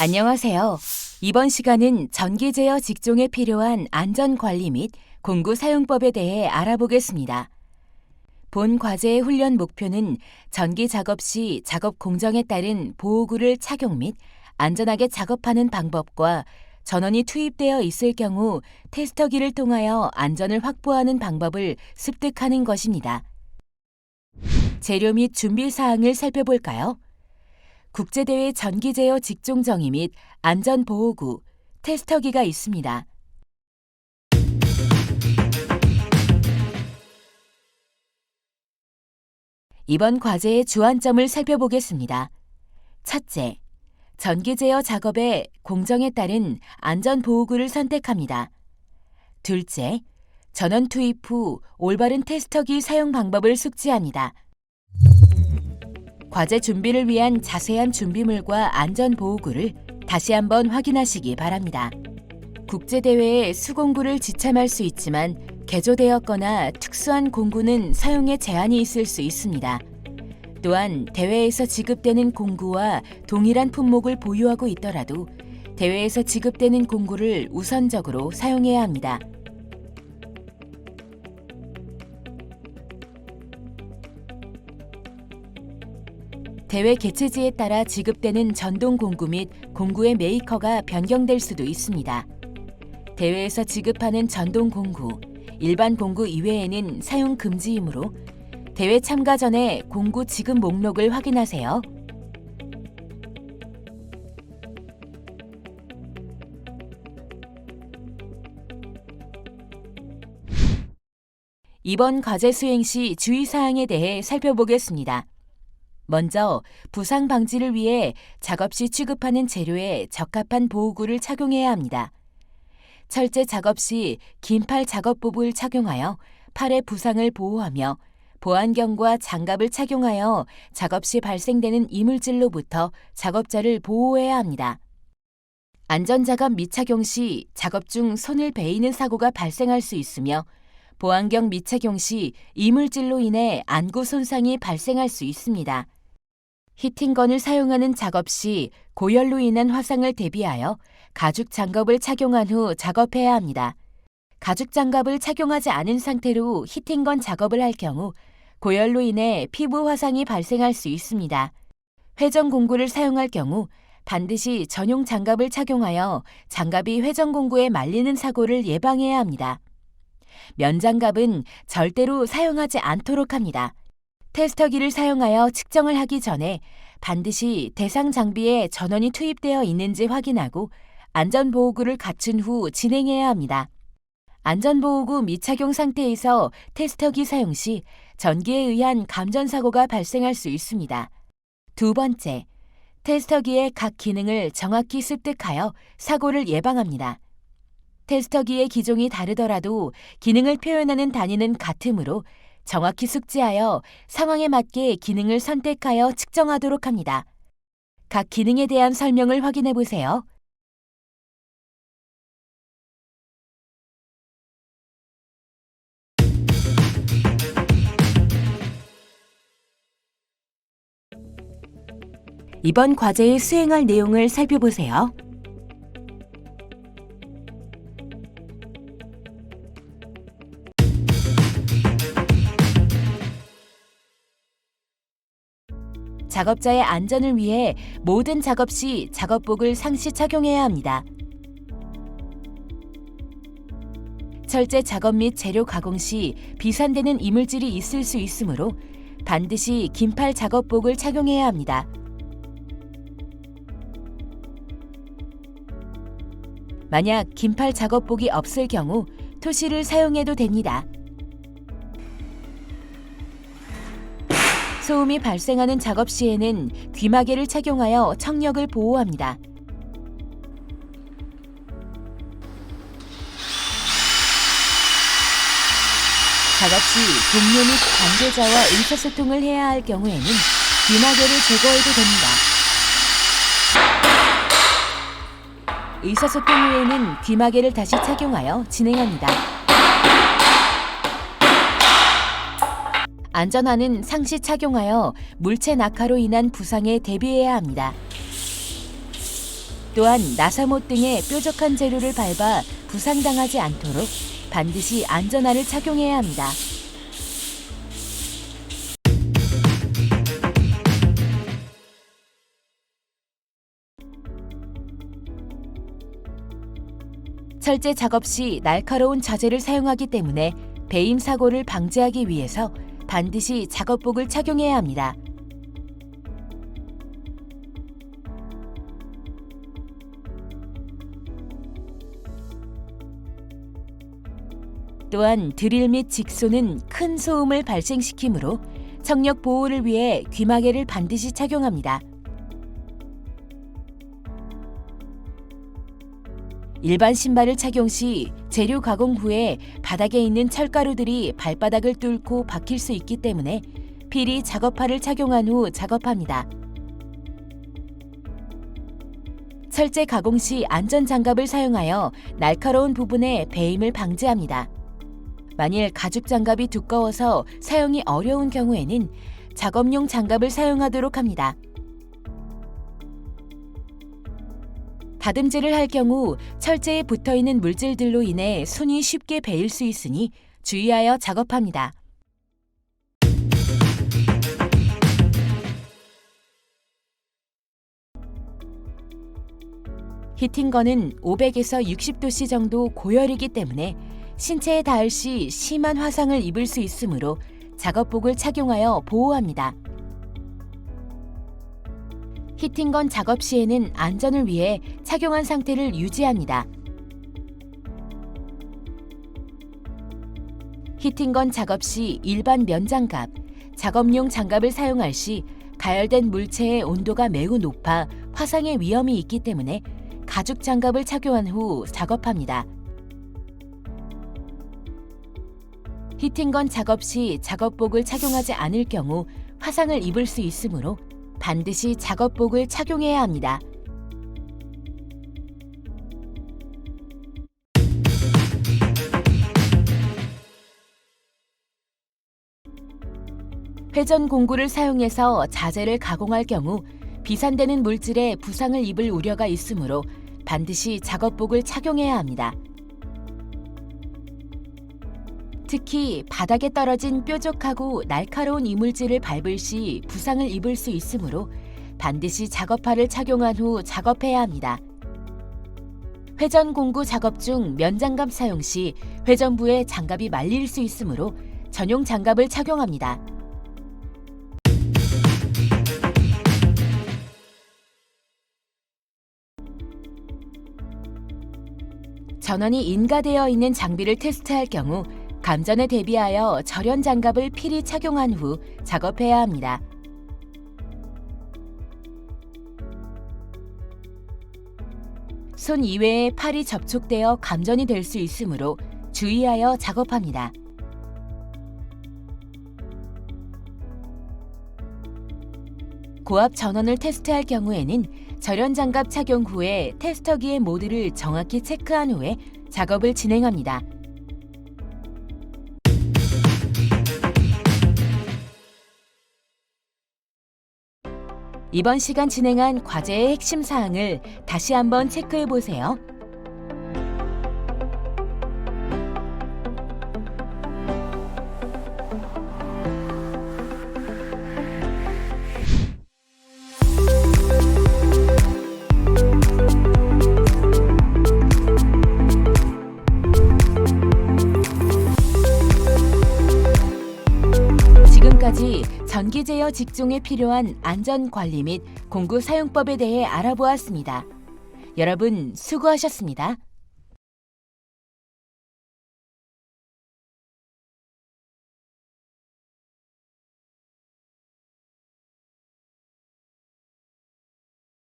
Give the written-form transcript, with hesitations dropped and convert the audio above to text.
안녕하세요. 이번 시간은 전기 제어 직종에 필요한 안전관리 및 공구 사용법에 대해 알아보겠습니다. 본 과제의 훈련 목표는 전기 작업 시 작업 공정에 따른 보호구를 착용 및 안전하게 작업하는 방법과 전원이 투입되어 있을 경우 테스터기를 통하여 안전을 확보하는 방법을 습득하는 것입니다. 재료 및 준비 사항을 살펴볼까요? 국제대회 전기 제어 직종 정의 및 안전보호구, 테스터기가 있습니다. 이번 과제의 주안점을 살펴보겠습니다. 첫째, 전기 제어 작업의 공정에 따른 안전보호구를 선택합니다. 둘째, 전원 투입 후 올바른 테스터기 사용 방법을 숙지합니다. 과제 준비를 위한 자세한 준비물과 안전보호구를 다시 한번 확인하시기 바랍니다. 국제대회에 수공구를 지참할 수 있지만 개조되었거나 특수한 공구는 사용에 제한이 있을 수 있습니다. 또한 대회에서 지급되는 공구와 동일한 품목을 보유하고 있더라도 대회에서 지급되는 공구를 우선적으로 사용해야 합니다. 대회 개최지에 따라 지급되는 전동 공구 및 공구의 메이커가 변경될 수도 있습니다. 대회에서 지급하는 전동 공구, 일반 공구 이외에는 사용 금지이므로 대회 참가 전에 공구 지급 목록을 확인하세요. 이번 과제 수행 시 주의사항에 대해 살펴보겠습니다. 먼저 부상 방지를 위해 작업 시 취급하는 재료에 적합한 보호구를 착용해야 합니다. 철제 작업 시 긴팔 작업복을 착용하여 팔의 부상을 보호하며 보안경과 장갑을 착용하여 작업 시 발생되는 이물질로부터 작업자를 보호해야 합니다. 안전자갑 미착용 시 작업 중 손을 베이는 사고가 발생할 수 있으며 보안경 미착용 시 이물질로 인해 안구 손상이 발생할 수 있습니다. 히팅건을 사용하는 작업 시 고열로 인한 화상을 대비하여 가죽 장갑을 착용한 후 작업해야 합니다. 가죽 장갑을 착용하지 않은 상태로 히팅건 작업을 할 경우 고열로 인해 피부 화상이 발생할 수 있습니다. 회전 공구를 사용할 경우 반드시 전용 장갑을 착용하여 장갑이 회전 공구에 말리는 사고를 예방해야 합니다. 면장갑은 절대로 사용하지 않도록 합니다. 테스터기를 사용하여 측정을 하기 전에 반드시 대상 장비에 전원이 투입되어 있는지 확인하고 안전보호구를 갖춘 후 진행해야 합니다. 안전보호구 미착용 상태에서 테스터기 사용 시 전기에 의한 감전사고가 발생할 수 있습니다. 두 번째, 테스터기의 각 기능을 정확히 습득하여 사고를 예방합니다. 테스터기의 기종이 다르더라도 기능을 표현하는 단위는 같으므로 정확히 숙지하여 상황에 맞게 기능을 선택하여 측정하도록 합니다. 각 기능에 대한 설명을 확인해 보세요. 이번 과제에 수행할 내용을 살펴보세요. 작업자의 안전을 위해 모든 작업 시 작업복을 상시 착용해야 합니다. 철제 작업 및 재료 가공 시 비산되는 이물질이 있을 수 있으므로 반드시 긴팔 작업복을 착용해야 합니다. 만약 긴팔 작업복이 없을 경우 토시를 사용해도 됩니다. 소음이 발생하는 작업 시에는 귀마개를 착용하여 청력을 보호합니다. 작업 시 동료 및 관계자와 의사소통을 해야 할 경우에는 귀마개를 제거해도 됩니다. 의사소통 후에는 귀마개를 다시 착용하여 진행합니다. 안전화는 상시 착용하여 물체 낙하로 인한 부상에 대비해야 합니다. 또한 나사못 등의 뾰족한 재료를 밟아 부상당하지 않도록 반드시 안전화를 착용해야 합니다. 철제 작업 시 날카로운 자재를 사용하기 때문에 배임 사고를 방지하기 위해서 반드시 작업복을 착용해야 합니다. 또한 드릴 및 직소는 큰 소음을 발생시키므로 청력 보호를 위해 귀마개를 반드시 착용합니다. 일반 신발을 착용 시 재료 가공 후에 바닥에 있는 철가루들이 발바닥을 뚫고 박힐 수 있기 때문에 필히 작업화를 착용한 후 작업합니다. 철제 가공 시 안전장갑을 사용하여 날카로운 부분에 배임을 방지합니다. 만일 가죽 장갑이 두꺼워서 사용이 어려운 경우에는 작업용 장갑을 사용하도록 합니다. 다듬질을 할 경우 철제에 붙어있는 물질들로 인해 손이 쉽게 베일 수 있으니 주의하여 작업합니다. 히팅건은 500에서 60도씨 정도 고열이기 때문에 신체에 닿을 시 심한 화상을 입을 수 있으므로 작업복을 착용하여 보호합니다. 히팅건 작업 시에는 안전을 위해 착용한 상태를 유지합니다. 히팅건 작업 시 일반 면장갑, 작업용 장갑을 사용할 시 가열된 물체의 온도가 매우 높아 화상의 위험이 있기 때문에 가죽 장갑을 착용한 후 작업합니다. 히팅건 작업 시 작업복을 착용하지 않을 경우 화상을 입을 수 있으므로 반드시 작업복을 착용해야 합니다. 회전 공구를 사용해서 자재를 가공할 경우 비산되는 물질에 부상을 입을 우려가 있으므로 반드시 작업복을 착용해야 합니다. 특히 바닥에 떨어진 뾰족하고 날카로운 이물질을 밟을 시 부상을 입을 수 있으므로 반드시 작업화를 착용한 후 작업해야 합니다. 회전 공구 작업 중 면장갑 사용 시 회전부에 장갑이 말릴 수 있으므로 전용 장갑을 착용합니다. 전원이 인가되어 있는 장비를 테스트할 경우 감전에 대비하여 절연 장갑을 필히 착용한 후 작업해야 합니다. 손 이외에 팔이 접촉되어 감전이 될 수 있으므로 주의하여 작업합니다. 고압 전원을 테스트할 경우에는 절연 장갑 착용 후에 테스터기의 모드를 정확히 체크한 후에 작업을 진행합니다. 이번 시간 진행한 과제의 핵심 사항을 다시 한번 체크해 보세요. 지금까지 전기 제어 직종에 필요한 안전 관리 및 공구 사용법에 대해 알아보았습니다. 여러분 수고하셨습니다.